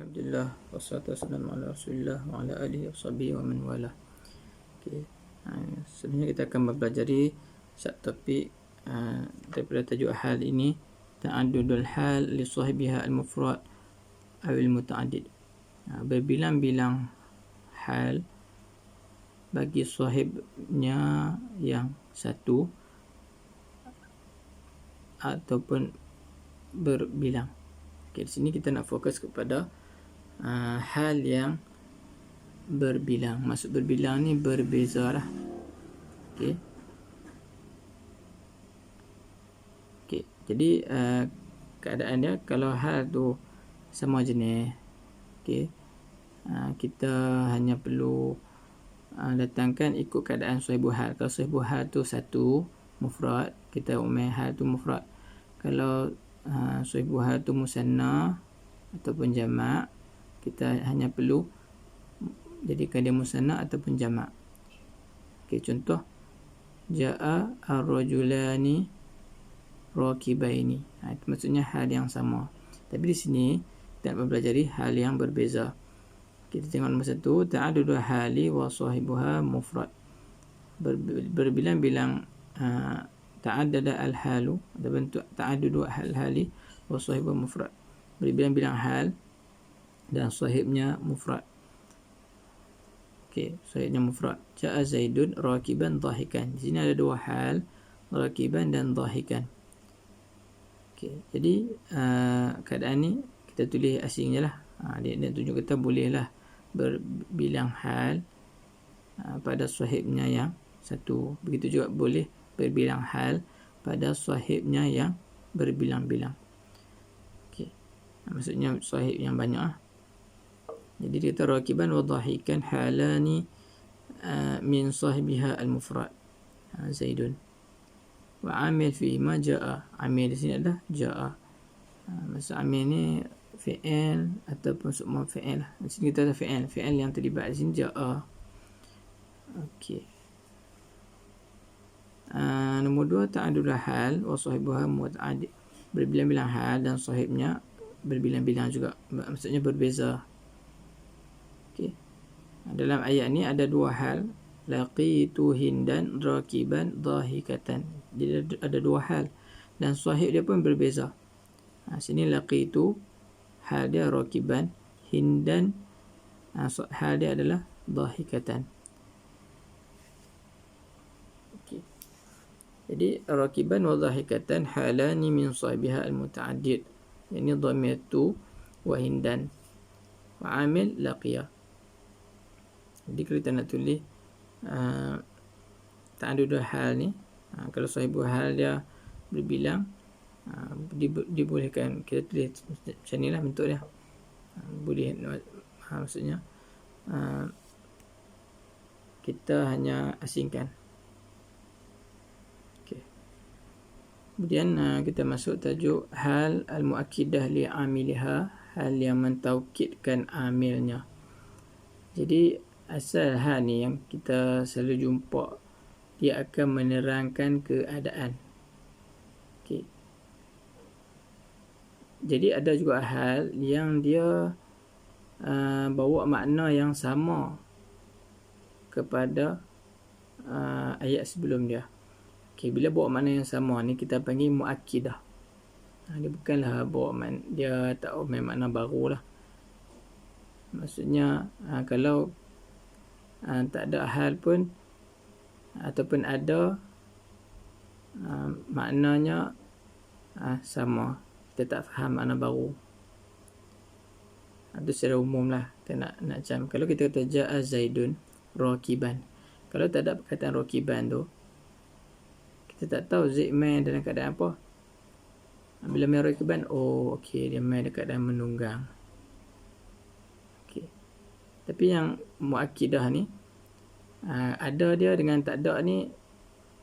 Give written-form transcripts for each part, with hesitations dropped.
Alhamdulillah, wassalatu wassalamu ala Rasulillah wa ala alihi washabihi wa man wala. Okey. Sebenarnya kita akan mempelajari satu topik daripada tajuk hal ini, ta'addudul hal li sahibiha al-mufrad aw al-muta'addid. Berbilang-bilang hal bagi sahibnya yang satu ataupun berbilang. Okay, di sini kita nak fokus kepada hal yang berbilang. Maksud berbilang ni berbeza lah. Okay. Okay. Jadi keadaan dia kalau hal tu sama jenis, okay, kita hanya perlu datangkan ikut keadaan sahibu hal. Kalau sahibu hal tu satu mufrad, kita umumkan hal tu mufrad. Kalau sahibu hal tu musanna ataupun jamak, kita hanya perlu jadikan dia musanna ataupun jamak. Okey, contoh jaa ar-rajulani rakibaini. Itu maksudnya hal yang sama. Tapi di sini kita nak mempelajari hal yang berbeza. Kita tengok nombor satu, ta'adudu hali wa sahibuha mufrad. Berbilang-bilang ta'addada al-halu, ada bentuk ta'addudu al-hali wa sahibuha mufrad. Berbilang-bilang hal dan sahibnya mufrad. Okey, sahibnya mufrad. Ja'a Zaidun rakiban dhahikan. Di sini ada dua hal, rakiban dan dhahikan. Okey, jadi keadaan ni kita tulis asingnya lah. Dia tunjuk kita bolehlah berbilang hal pada sahibnya yang satu. Begitu juga boleh berbilang hal pada sahibnya yang berbilang-bilang. Okey, maksudnya sahib yang banyak lah. Jadi kita rakiban wa dhahikan halani min sahibiha al-mufrad Zaidun. Wa amil fihi ma jaa. Amil di sini adalah jaa. Maksud amil ni fi'il ataupun semua fi'il lah. Di sini kita ada fi'il yang terlibat di sini jaa. Okey. Nombor dua, ta'addudul hal wa sahibuha muta'addid. Berbilang-bilang hal dan sahibnya berbilang-bilang juga. Maksudnya berbeza. Okey. Dalam ayat ni ada dua hal, laqitu hindan rakiban dhahikatan. Jadi ada dua hal dan sahib dia pun berbeza. Sini laqitu, hal dia rakiban, hindan hal dia adalah dhahikatan. Okey. Jadi rakiban wa dhahikatan halani min sahibiha al-muta'addid. Ini dhamir tu wa hindan wa amil laqiya. Jadi kalau kita nak tulis ta'addudul hal ni, kalau sahibu hal dia berbilang, dibolehkan kita tulis macam ni lah bentuk dia. Boleh, maksudnya kita hanya asingkan. Okay. Kemudian kita masuk tajuk hal al-mu'akkidah li amiliha, hal yang mentaukidkan amilnya. Jadi asal hal ni yang kita selalu jumpa, dia akan menerangkan keadaan. Okay. Jadi ada juga hal yang dia bawa makna yang sama kepada ayat sebelum dia. Okay, bila bawa makna yang sama ni kita panggil mu'akkidah. Dia bukanlah bawa dia tak main makna baru lah. Maksudnya kalau tak ada hal pun ataupun ada maknanya sama, kita tak faham makna baru. Itu secara umum lah kita nak jam. Kalau kita kata ja'a Zaidun rakiban, kalau tak ada perkataan rakiban tu, kita tak tahu Zaid main dalam keadaan apa. Bila main rakiban, oh okey, dia main dalam keadaan menunggang. Okey. Tapi yang mu'akkidah ni, ada dia dengan tak ada ni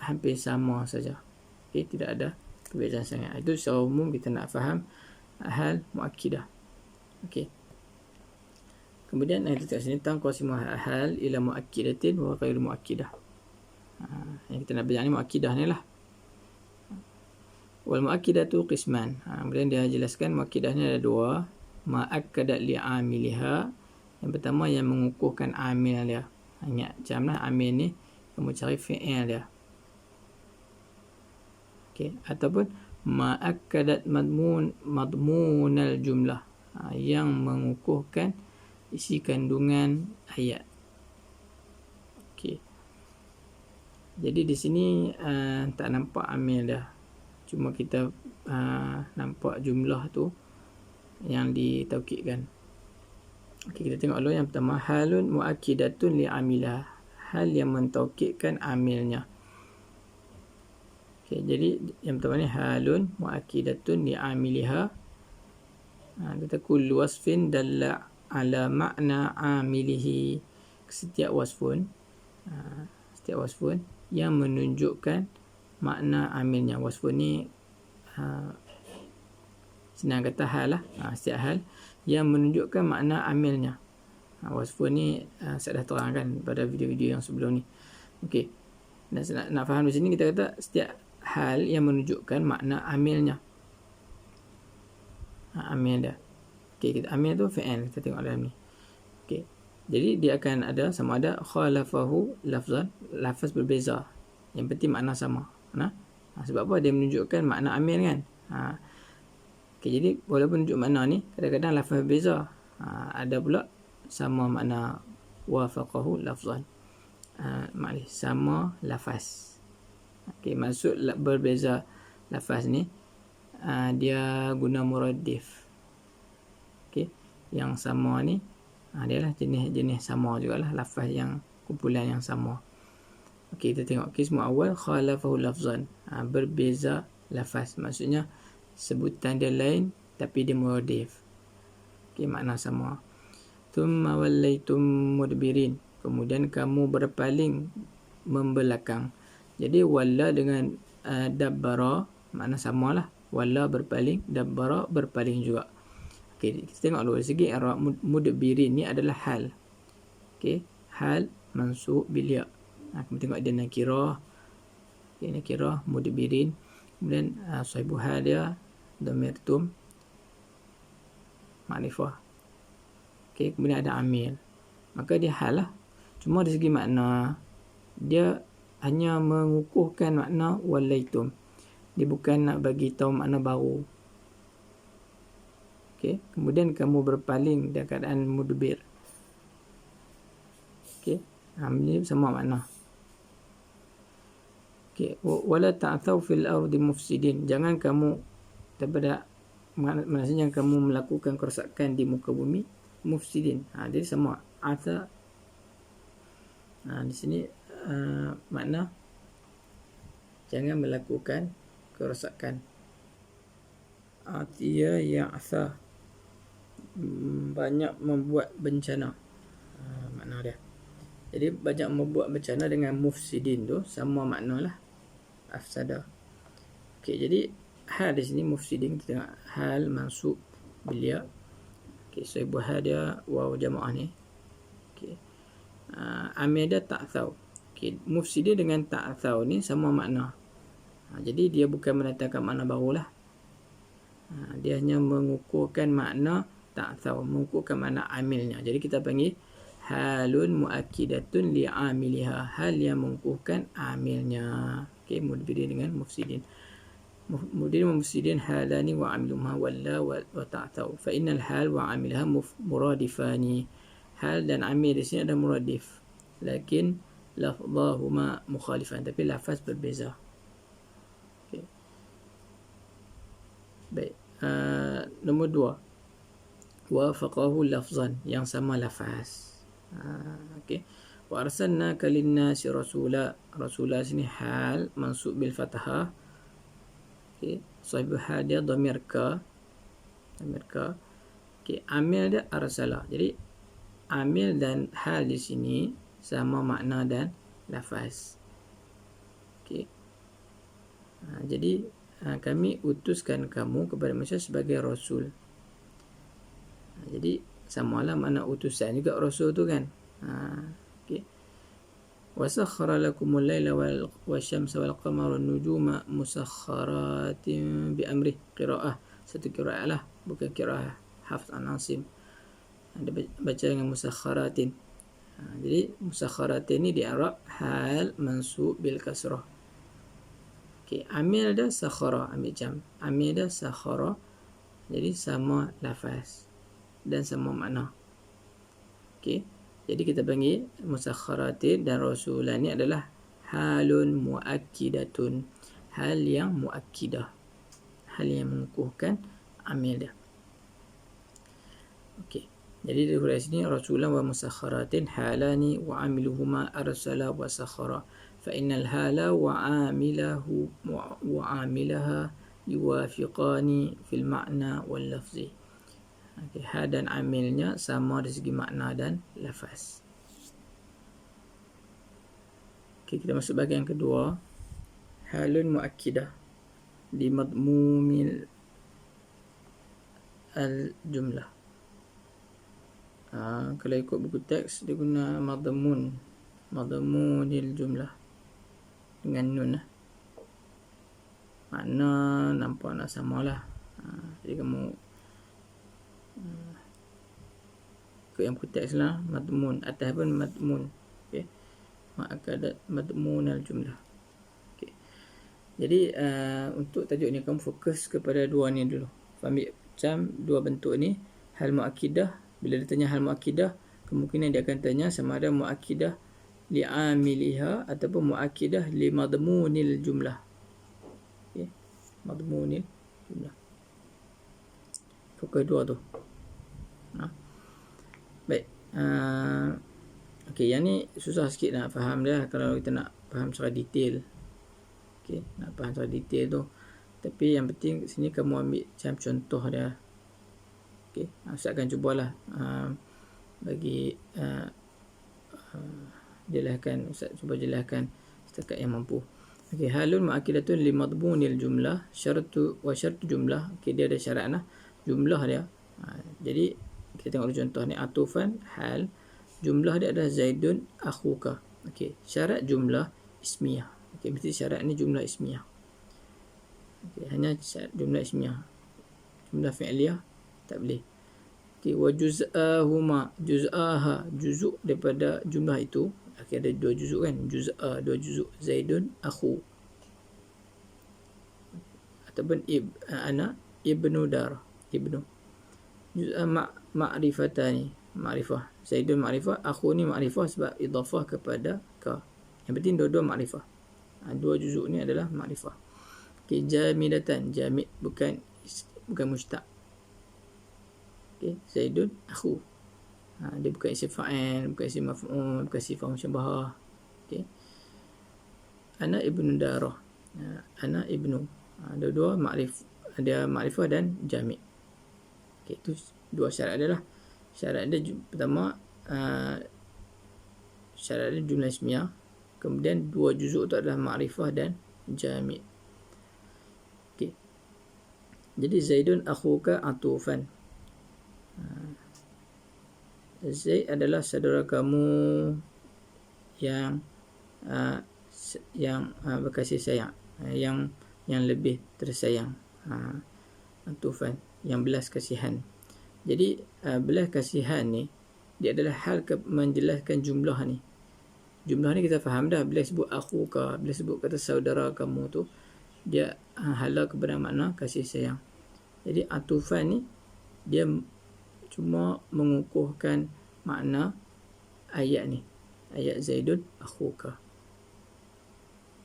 hampir sama saja. Okay, tidak ada perbezaan sangat. Itu secara umum kita nak faham hal mu'akkidah. Okey. Kemudian kita kat sini tanqasimu hal ila mu'akkidatin wa ghairu mu'akkidah. Yang kita nak belajar ni mu'akkidah ni lah. Wal mu'akkidatu qisman. Kemudian dia jelaskan mu'akkidah ni ada dua. ma'akkadat li'amiliha. Yang pertama yang mengukuhkan amil dia. Ingat macam lah amil ni kamu cari fi'il dia. Okey, ataupun ma'akkadat madmunal jumlah. Yang mengukuhkan isi kandungan ayat. Okey. Jadi di sini tak nampak amil dah. Cuma kita nampak jumlah tu yang ditaukidkan. Okey, kita tengok dulu yang pertama, halun muakkidatun li'amilah. Hal yang mentaukidkan amilnya. Okey, jadi yang pertama ni halun muakkidatun li'amiliha. Kita kullu wasfin dalla ala makna amilihi. Setiap wasfun yang menunjukkan makna amilnya. Wasfun ni senang kata hal lah. Setiap hal yang menunjukkan makna amilnya. Wasfun ni saya dah terangkan pada video-video yang sebelum ni. Okey, nak faham di sini kita kata setiap hal yang menunjukkan makna amilnya. Amil dah. Okey, kita amil tu fi'il, kita tengok dalam ni. Okey, jadi dia akan ada sama ada khalafahu lafzan, lafaz berbeza, yang penting makna sama. Sebab apa? Dia menunjukkan makna amil kan. Okey, jadi walaupun tunjuk makna ni, kadang-kadang lafaz berbeza. Ada pula sama makna wafaqahu lafzan. Maksudnya sama lafaz. Okey, maksud berbeza lafaz ni dia guna muradif. Okey, yang sama ni dia lah jenis sama jugalah, lafaz yang kumpulan yang sama. Okey, kita tengok kismu awal khalafahu lafzan. Berbeza lafaz, maksudnya sebutan dia lain tapi dia muradif. Okey, makna sama. Thumma wallaitum mudbirin. Kemudian kamu berpaling membelakang. Jadi walla dengan dabbara makna samalah. Walla berpaling, dabbara berpaling juga. Okey, kita tengok dulu dari segi i'rab mudbirin ni adalah hal. Okey, hal mansub bil ya. Kita tengok dia nakirah. Okey, nakirah mudbirin. Kemudian sahibu hal dia dhamir tum ma'rifah. Okey, kemudian ada amil. Maka dia hal lah. Cuma dari segi makna dia hanya mengukuhkan makna wallaitum. Dia bukan nak bagi tahu makna baru. Okey, kemudian kamu berpaling dalam keadaan mudbir. Okey, ini sama makna. Okey, wala ta'thaw fil ardi mufsidin. Jangan kamu daripada maksudnya kamu melakukan kerosakan di muka bumi mufsidin. Jadi sama atha. Di sini makna jangan melakukan kerosakan. Atiya ya'tha, banyak membuat bencana. Makna dia. Jadi banyak membuat bencana dengan mufsidin tu sama makna lah. Afsada. Okey, jadi hal di sini mufsidin, kita tengok hal mansub bil ya. Okey, sahibu hal dia waw jamaah ni. Okey. Amil dia ta'thaw. Okey, mufsidin dengan ta'thaw ni sama makna. Jadi dia bukan mendatangkan makna barulah. Dia hanya mengukuhkan makna ta'thaw, mengukuhkan makna amilnya. Jadi kita panggil halun muakkidatun li'amiliha, hal yang mengukuhkan amilnya. Okey, mudbirin dengan mufsidin. Mudbirin wa mufsidin halani wa amiluha walla wa ta'thaw. Fa innal hal wa amilaha muradifani. Hal dan amil di sini ada muradif. Lakin lafzahuma mukhalifan, tapi lafaz berbeza. Okey. Baik. Nombor 2. Wafaqahu lafzan, yang sama lafaz. Okey. Wa arsalnaka lin-nasi rasula. Rasula sini hal mansub bil fathah. Okey, sahibu hal dia dhamir ka. Dhamir ka. Okey, amil dia arsala. Jadi amil dan hal di sini sama makna dan lafaz. Okey. Jadi kami utuskan kamu kepada manusia sebagai rasul. Jadi samalah makna utusan juga rasul tu kan. Okey. Wasakhkhara lakumul laila wasyamsa wal qamara wan nujuma musakhkharatin bi amrih. Qiraah, satu qiraah lah, bukan qiraah Hafs an Asim. Dia baca dengan musakharatin. Jadi musakharatin ni di Arab hal mansub bil kasrah. Okey, amil dah sakhara, ambil jam. Amil dah sakhara. Jadi sama lafaz dan sama makna. Okey. Jadi kita panggil musakharatin dan rasulan ni adalah halun muakkidatun. Hal yang muakkidah. Hal yang mengukuhkan amil dah. Okey. Jadi di huruf sini rasulan wa musakharatin halani wa amiluhuma arsala wa sakhara. Fa innal hala wa amilahu wa amilaha yuwafiqani fil ma'na wal lafzi. Okay, hal dan amilnya sama dari segi makna dan lafaz. Okay, kita masuk bahagian kedua. Halun muakkidah di madmumil al-jumlah. Kalau ikut buku teks dia guna madmunil jumlah dengan nun. Makna nampak nak samalah. Jadi kamu ikut yang buku teks lah, madmun atas pun madmun. Okey, maka madmunal jumlah. Okey, jadi untuk tajuk ni kamu fokus kepada dua ni dulu. Ambil macam dua bentuk ni. Hal muakkidah, bila ditanya hal muakkidah, kemungkinan dia akan tanya sama ada muakkidah li'amiliha ataupun muakkidah li madmunil jumlah. Okey, madmunil jumlah. Fokus dua tu. Baik. Okey, yang ni susah sikit nak faham dia kalau kita nak faham secara detail. Okey, nak faham secara detail tu. Tapi yang penting sini kamu ambil macam contoh dia. Okey, Ustaz akan cubalah bagi jelaskan, Ustaz cuba jelaskan setakat yang mampu. Okey, halun muakkidatun li madmunil jumlah syartu wa syartu jumlah. Okey, dia ada syarat lah jumlah dia. Jadi kita tengok contoh ni, atufan hal, jumlah dia adalah Zaidun akhuka. Okey, syarat jumlah ismiyah. Okey, mesti syarat ni jumlah ismiyah. Okey, hanya syarat jumlah ismiyah. Jumlah fi'liyah tak boleh. Okey, wa juz'ahuma, juz'aha, juzuk daripada jumlah itu. Okey, ada dua juzuk kan, juz'a, dua juzuk, Zaidun akhu, ataupun ana ibnu dar, ibnu. Juz'a ma'rifatani, ma'rifah, Zaidun ma'rifah, akhu ni ma'rifah sebab idhafah kepada ka. Yang penting dua-dua ma'rifah. Dua juzuk ni adalah ma'rifah. Okey, jamidatan, jamid bukan mushtaq. Okey, Zaidun akhu. Dia bukan isim fa'il, bukan isim maf'ul, bukan sifat musyabahah. Okey. Ana ibnu darah. Ana ibnu. Dua-dua ada ma'rifah dan jamid. Okey, itu dua syarat dia lah. Syarat dia pertama, syarat dia jumlah ismiyah. Kemudian dua juzuk tu adalah ma'rifah dan jamid. Okey. Jadi Zaidun akhuka atufan. Zaid adalah saudara kamu yang berkasih sayang, yang lebih tersayang. Atufan, yang belas kasihan. Jadi belas kasihan ni dia adalah hal menjelaskan jumlah ni. Jumlah ni kita faham dah, bila sebut akhuka, bila sebut kata saudara kamu tu, dia hala kepada makna kasih sayang. Jadi atufan ni dia cuma mengukuhkan makna ayat ni, ayat Zaidun akhuka.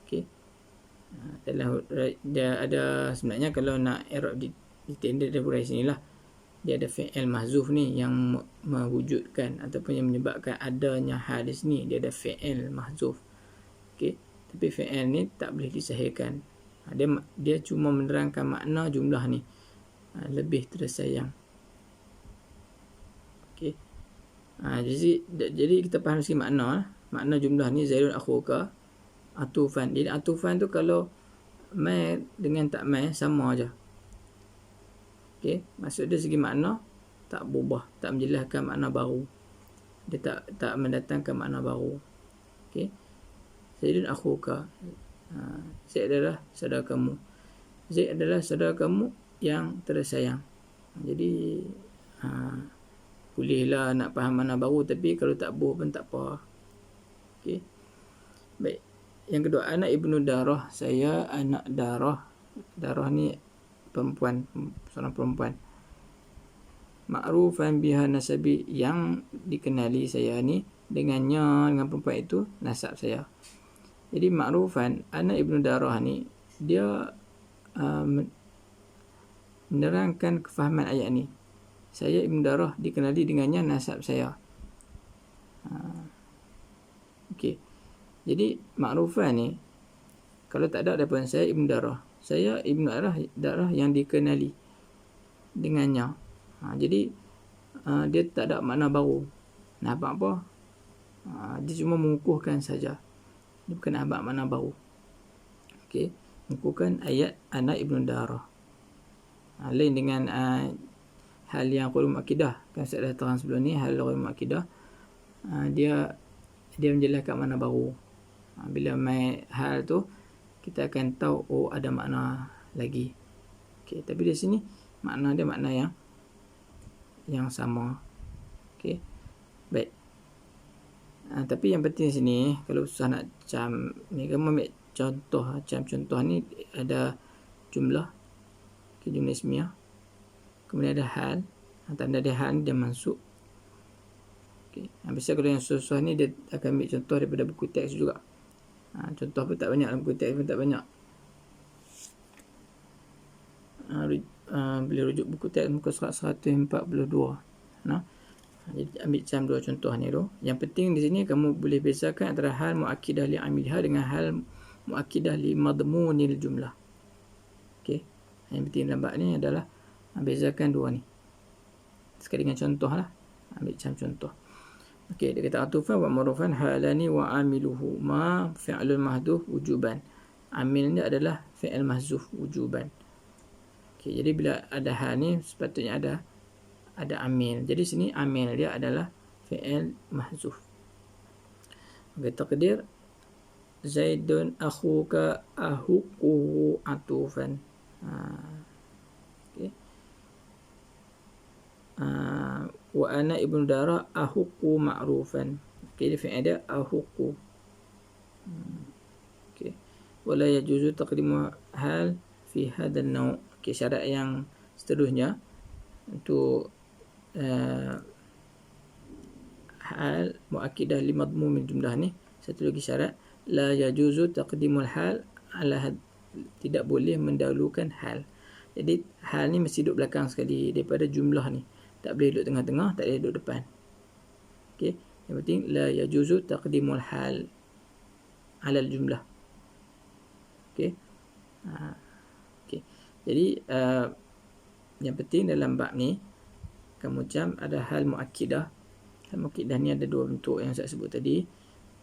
Okey. Dia ada sebenarnya kalau nak i'rab detail dia dari sini lah. Dia ada fi'il mahzuf ni yang mewujudkan ataupun yang menyebabkan adanya hal di sini. Dia ada fi'il mahzuf. Okey. Tapi fi'il ni tak boleh disahihkan. Dia cuma menerangkan makna jumlah ni, lebih tersayang. Okey. Jadi kita faham sikit makna. Makna jumlah ni Zaidun akhuka atufan. Jadi atufan tu kalau mai dengan tak mai sama aja. Okey, maksud dia segi makna tak berubah, tak menjelaskan makna baru. Dia tak mendatangkan makna baru. Okey. Zaidun akhuka. Zaid adalah saudara kamu. Zaid adalah saudara kamu yang tersayang. Jadi bolehlah nak faham makna baru, tapi kalau tak boh pun tak apa. Okey. Baik. Yang kedua, anak ibnu Darah. Saya anak Darah. Darah ni perempuan, seorang perempuan. Ma'rufan biha nasabi, yang dikenali saya ni dengannya, dengan perempuan itu nasab saya. Jadi ma'rufan, anak ibnu Darah ni dia menerangkan kefahaman ayat ni. Saya ibnu Darah dikenali dengannya nasab saya. Okey. Jadi ma'rufan ni kalau tak ada daripada saya ibnu Darah. Saya ibnu Darah yang dikenali dengannya. Jadi dia tak ada makna baru. Nampak apa? Dia cuma mengukuhkan saja. Dia bukan nampak makna baru. Okey, mengukuhkan ayat anak ibnu Darah. Lain dengan hal yang qulum akidah. Kan saya dah terang sebelum ni, hal qulum akidah dia menjelaskan makna baru. Bila mai hal tu kita akan tahu oh ada makna lagi. Okey, tapi di sini makna dia makna yang sama. Okey. Baik. Tapi yang penting sini, kalau susah nak cam ni, kamu ambil contoh. Contoh ni ada jumlah. Okay, jumlah ismiyah. Kemudian ada hal. Tanda dia hal ni dia mansub. Okay. Biasa kalau yang susah ni dia akan ambil contoh daripada buku teks juga. Contoh pun tak banyak, buku teks pun tak banyak. Boleh rujuk buku teks muka surat 142. Jadi ambil macam dua contoh ni tu. Yang penting di sini kamu boleh bezakan antara hal muakkidah li amilha dengan hal muakkidah li madmunil jumlah. Okey. Yang penting dalam bab ni adalah bezakan dua ni. Sekali dengan contoh lah. Ambil macam contoh. Okey, dia kata atufan wa marufan halani wa amiluhu ma fi'lul mahdhuf wujuban. Amil ni adalah fi'il mahzuf wujuban. Okay, jadi bila ada hal ni sepatutnya ada amil. Jadi sini amil dia adalah fi'il mahzuf. Okay, takdir Zaidun akhuka ahuquhu atufan. Okay. Wa ana ibnu Darah ahuqu ma'rufan. Okay, dia fi'il dia ahuqu. Okay. Wala yajuzu taqdimu hal fi hadha an-naw'. Okay, syarat yang seterusnya untuk hal muakkidah li madmum jumlah ni, satu lagi syarat, la yajuzu taqdimul hal ala tidak boleh mendahulukan hal. Jadi hal ni mesti duduk belakang sekali daripada jumlah ni. Tak boleh duduk tengah-tengah, tak boleh duduk depan. Okey, yang penting la yajuzu taqdimul hal ala jumlah. Okey. Okey. Jadi yang penting dalam bab ni kamu jam ada hal muakkidah. Hal muakkidah ni ada dua bentuk yang saya sebut tadi.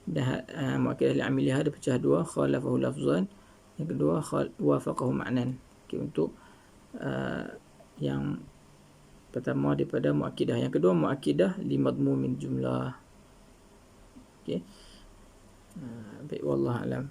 Dan muakkidah li amiliha ada pecah dua, khalafahu lafzan. Yang kedua wafaqahu ma'nan. Okey, untuk yang pertama daripada muakkidah. Yang kedua muakkidah li madmumin jumlah. Okey. Baik, wallahu alam.